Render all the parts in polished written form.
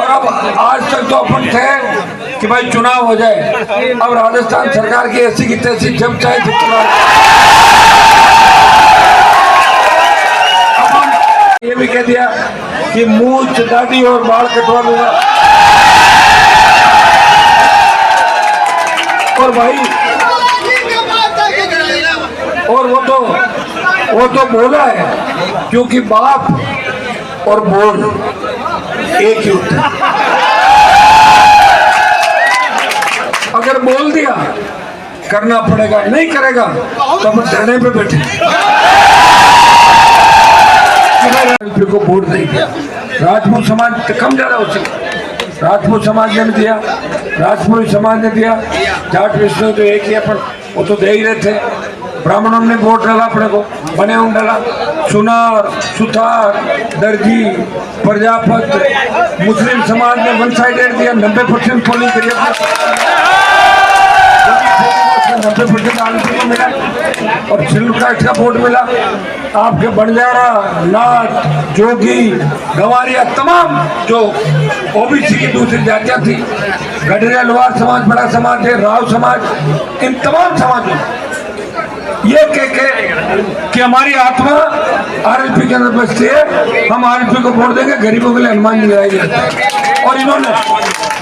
और अब आज तक तो अपन थे कि भाई चुनाव हो जाए। अब राजस्थान सरकार की ऐसी की तैसी जब चाहे जब चुनाव। ये भी कह दिया कि मूंछ दाढ़ी और बाल कटवा दूंगा। और भाई और वो तो बोला है, क्योंकि बाप और बोल एक ही होता है। अगर बोल दिया करना पड़ेगा, नहीं करेगा तो हम धरने पे बैठे को वोट नहीं दिया। राजपूत समाज कम ज्यादा हो सके, राजपूत समाज ने भी दिया, राजपूत समाज ने दिया, जाट विष्णु तो एक ही अपन वो तो दे ही रहे थे। ब्राह्मणों ने वोट डाला अपने को, बने उन डाला, सुनार, सुथार, दर्जी, प्रजापत। मुस्लिम समाज ने वन साइडेड दिया, 90% पोलिंग करी, 90% आरएलपी को मिला और शेड्यूल कास्ट का वोट मिला। आपके बंजारा, नाथ, जोगी, गंवारिया, तमाम जो ओबीसी की दूसरी जातियां थी, गडरिया, लोहार समाज, बड़ा समाज है, राव समाज, इन तमाम समाजों ये कह के कि हमारी आत्मा आरएलपी के अंदर बसती है, हम आरएलपी को वोट देंगे, गरीबों के लिए हनुमान जी लड़ाई लड़ते। और इन्होंने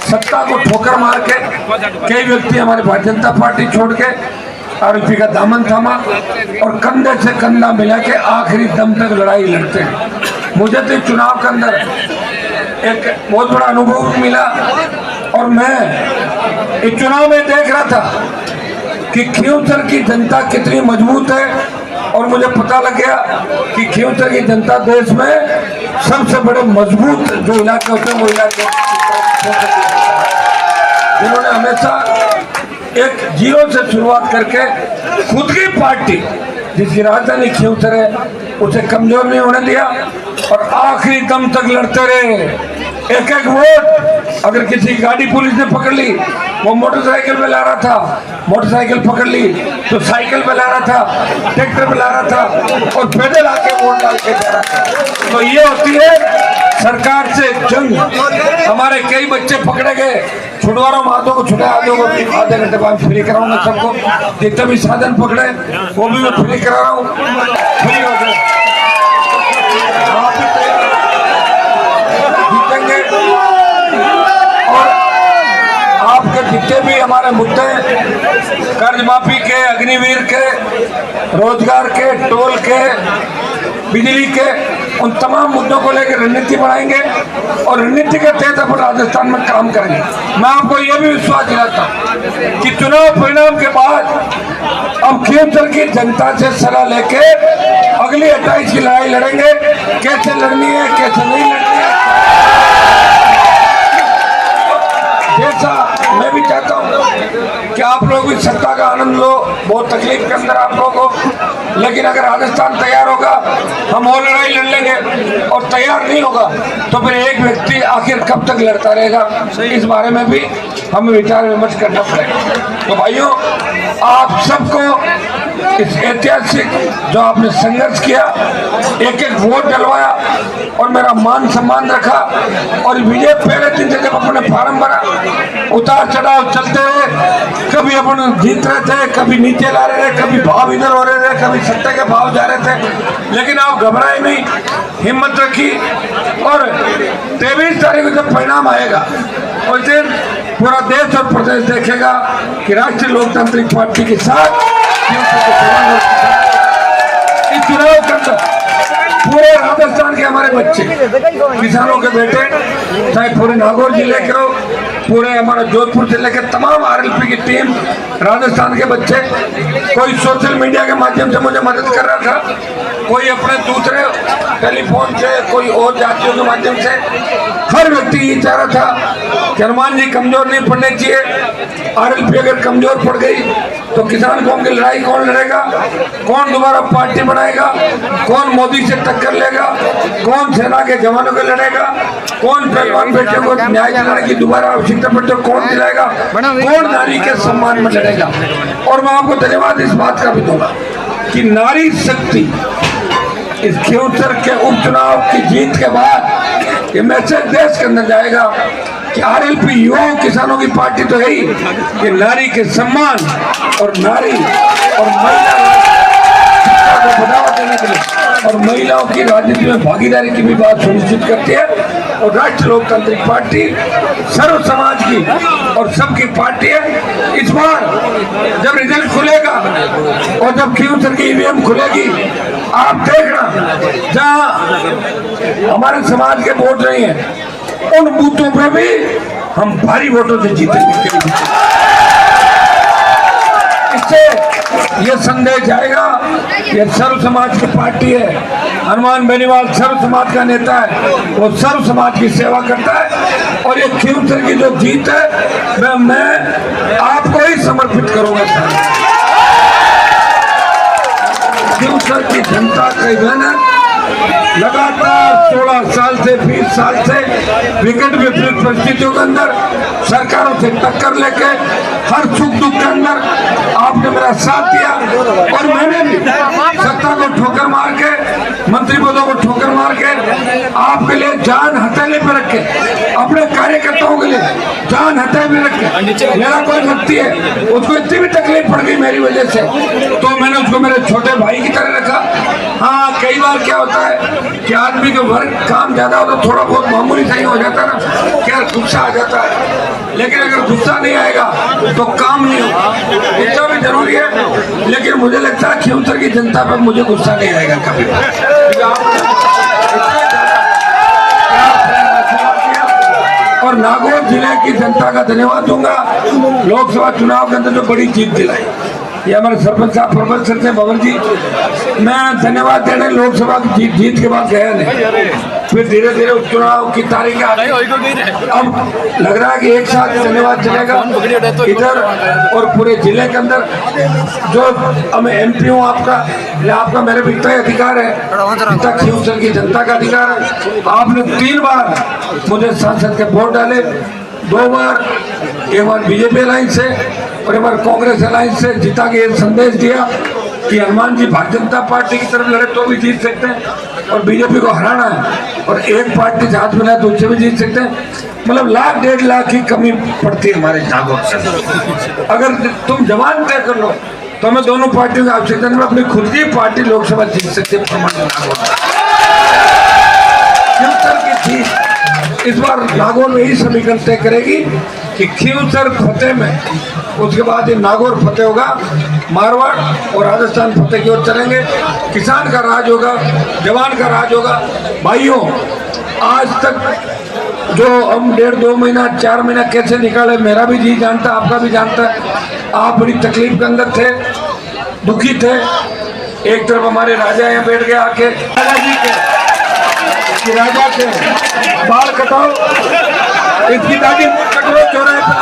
सत्ता को ठोकर मार के कई व्यक्ति हमारे भारतीय जनता पार्टी छोड़ के आरएलपी का दामन थामा और कंधे से कंधा मिला के आखिरी दम तक लड़ाई लड़ते हैं। मुझे तो चुनाव के अंदर एक बहुत बड़ा अनुभव मिला और मैं इस चुनाव में देख रहा था कि खींवसर की जनता कितनी मजबूत है। और मुझे पता लग गया कि खींवसर की जनता देश में सबसे बड़े मजबूत जो इलाके होते हैं वो इलाके, जिन्होंने हमेशा एक जीरो से शुरुआत करके खुद की पार्टी जिसकी राजधानी खींवसर है उसे कमजोर नहीं होने दिया और आखिरी दम तक लड़ते रहे। एक एक वोट अगर किसी गाड़ी पुलिस ने पकड़ ली, वो मोटरसाइकिल पे ला रहा था, मोटरसाइकिल पकड़ ली तो साइकिल पे ला रहा था, ट्रैक्टर पे ला रहा था और पैदल आके वोट डाल के जा रहा था। तो ये होती है सरकार से जंग। हमारे कई बच्चे पकड़े गए, छुड़वारो मातों को छुड़ा, आधे को आधे घंटे बाद फ्री कराऊंगा सबको। जितने भी साधन पकड़े वो भी मैं फ्री करा रहा हूँ, फ्री हो गए। जीतेंगे और आपके जितने भी हमारे मुद्दे, कर्ज माफी के, अग्निवीर के, रोजगार के, टोल के, बिजली के, उन तमाम मुद्दों को लेकर रणनीति बनाएंगे और रणनीति के तहत अपन राजस्थान में काम करेंगे। मैं आपको यह भी विश्वास दिलाता हूं कि चुनाव परिणाम के बाद अब खींवसर की जनता से सलाह लेके अगली 28 की लड़ाई लड़ेंगे। कैसे लड़नी है, कैसे नहीं लड़नी है, जैसा मैं भी चाहता हूं कि आप लोग भी सत्ता का आनंद लो। बहुत तकलीफ के अंदर आप लोगों को, लेकिन अगर राजस्थान तैयार होगा हम और लड़ाई लड़ लेंगे, और तैयार नहीं होगा तो फिर एक व्यक्ति आखिर कब तक लड़ता रहेगा, इस बारे में भी हमें विचार विमर्श करना पड़ेगा। तो भाइयों, आप सबको इस ऐतिहासिक जो आपने संघर्ष किया, एक एक वोट डलवाया और मेरा मान सम्मान रखा, और विजय पहले दिन से जब अपने फार्म भरा, उतार चढ़ाव चलते हुए, कभी अपन जीत रहे थे, कभी नीचे ला रहे थे, कभी भाव इधर हो रहे थे, कभी सत्ता के भाव जा रहे थे, लेकिन आप घबराए नहीं, हिम्मत रखी। और 23 तारीख को जब परिणाम आएगा उस दिन पूरा देश और प्रदेश देखेगा कि राष्ट्रीय लोकतांत्रिक पार्टी के साथ इस चुनाव के अंदर पूरे राजस्थान के हमारे बच्चे, किसानों के बेटे, चाहे पूरे नागौर जिले के हो, पूरे हमारा जोधपुर जिले के तमाम आरएलपी की टीम, राजस्थान के बच्चे, कोई सोशल मीडिया के माध्यम से मुझे मदद कर रहा था, कोई अपने दूसरे टेलीफोन से, कोई और जातियों के माध्यम से, हर व्यक्ति ये चाह रहा था कि हनुमान जी कमजोर नहीं पड़ने चाहिए। आरएलपी अगर कमजोर पड़ गई तो किसान कौम की लड़ाई कौन लड़ेगा, कौन दोबारा पार्टी बनाएगा, कौन मोदी से टक्कर लेगा, कौन सेना के जवानों को लड़ेगा, कौन पहलवान बेटे को न्याय दिलाने की दोबारा आवश्यकता पड़े तो कौन दिलाएगा, कौन नारी के सम्मान में लड़ेगा। और मैं आपको धन्यवाद इस बात का भी दूंगा कि नारी शक्ति इस खियोसर के उपचुनाव की जीत के बाद ये मैसेज देश के अंदर जाएगा कि आरएलपी युवाओं किसानों की पार्टी तो है ही कि नारी के सम्मान और नारी और महिला को बढ़ावा देने के लिए और महिलाओं की राजनीति में भागीदारी की भी बात सुनिश्चित करती है। और राष्ट्रीय लोकतांत्रिक पार्टी सर्व समाज की और सबकी पार्टी है। इस बार जब रिजल्ट खुलेगा और जब खियोसर की ईवीएम खुलेगी, आप देखना जहां हमारे समाज के वोट नहीं है उन बूथों पर भी हम भारी वोटों से जीतेंगे। इससे ये संदेश जाएगा, ये सर्व समाज की पार्टी है। हनुमान बेनीवाल सर्व समाज का नेता है, वो सर्व समाज की सेवा करता है और ये खियोसर की जो जीत है मैं आपको ही समर्पित करूंगा। खियोसर की जनता की मेहनत लगातार 16 साल से 20 साल से विकट विपरीत परिस्थितियों के अंदर सरकारों से टक्कर लेके हर सुख दुख के अंदर आपने मेरा साथ दिया और मैंने भी सत्ता को ठोकर मार के मंत्री पदों को ठोकर मार के आपके लिए जान हथेली पे रख के अपने कार्यकर्ताओं के लिए जान हथेली पे रख के मेरा कोई व्यक्ति है उसको इतनी भी तकलीफ पड़ गई मेरी वजह से तो मैंने उसको मेरे छोटे भाई की तरह रखा। हाँ, कई बार क्या होता है कि आदमी के वर्क काम ज्यादा हो तो थोड़ा बहुत मामूली सही हो जाता है ना, क्या गुस्सा आ जाता है, लेकिन अगर गुस्सा नहीं आएगा तो काम नहीं होगा। इतना भी जरूरी है, लेकिन मुझे लगता है खियोसर की जनता पर मुझे गुस्सा नहीं आएगा कभी। और नागौर जिले की जनता का धन्यवाद दूंगा, लोकसभा चुनाव के अंदर जो बड़ी जीत दिलाई, ये हमारे सरपंच साहब प्रोफेसर थे बबल जी, मैं धन्यवाद देने लोकसभा की जीत के बाद गया नहीं, फिर धीरे धीरे उपचुनाव की तारीख आ गई। अब लग रहा है कि एक साथ धन्यवाद चलेगा इधर और पूरे जिले के अंदर। जो हमें एमपी हूँ आपका मेरे भी इतना अधिकार है जितना खियोसर की जनता का अधिकार है। आपने 3 बार मुझे सांसद के वोट डाले, 2 बार, एक बार बीजेपी अलायंस से और एक बार कांग्रेस अलायंस से जिता के ये संदेश दिया कि हनुमान जी भारतीय जनता पार्टी की तरफ लड़े तो भी जीत सकते हैं और बीजेपी को हराना है और एक पार्टी से हाथ मिलाए तो उससे भी जीत सकते हैं। मतलब 1 लाख 1.5 लाख की कमी पड़ती है हमारे नागौर से। अगर तुम जवान तय कर लो तो हमें दोनों पार्टियों की आवश्यकता नहीं, अपनी खुद की पार्टी लोकसभा जीत सकती है। इस बार नागौर में ही समीकरण तय करेगी कि खियोसर फतेह में, उसके बाद ये नागौर फतेह होगा, मारवाड़ और राजस्थान फतेह की ओर चलेंगे। किसान का राज होगा, जवान का राज होगा। भाइयों, आज तक जो हम 1.5-2 महीना 4 महीना कैसे निकाले, मेरा भी जी जानता है, आपका भी जानता है। आप बड़ी तकलीफ के अंदर थे, दुखी थे। एक तरफ हमारे राजा यहाँ बैठ गए आके, राजा जी के बाल कटाओ, इसकी दाढ़ी कटो, चौराहे पर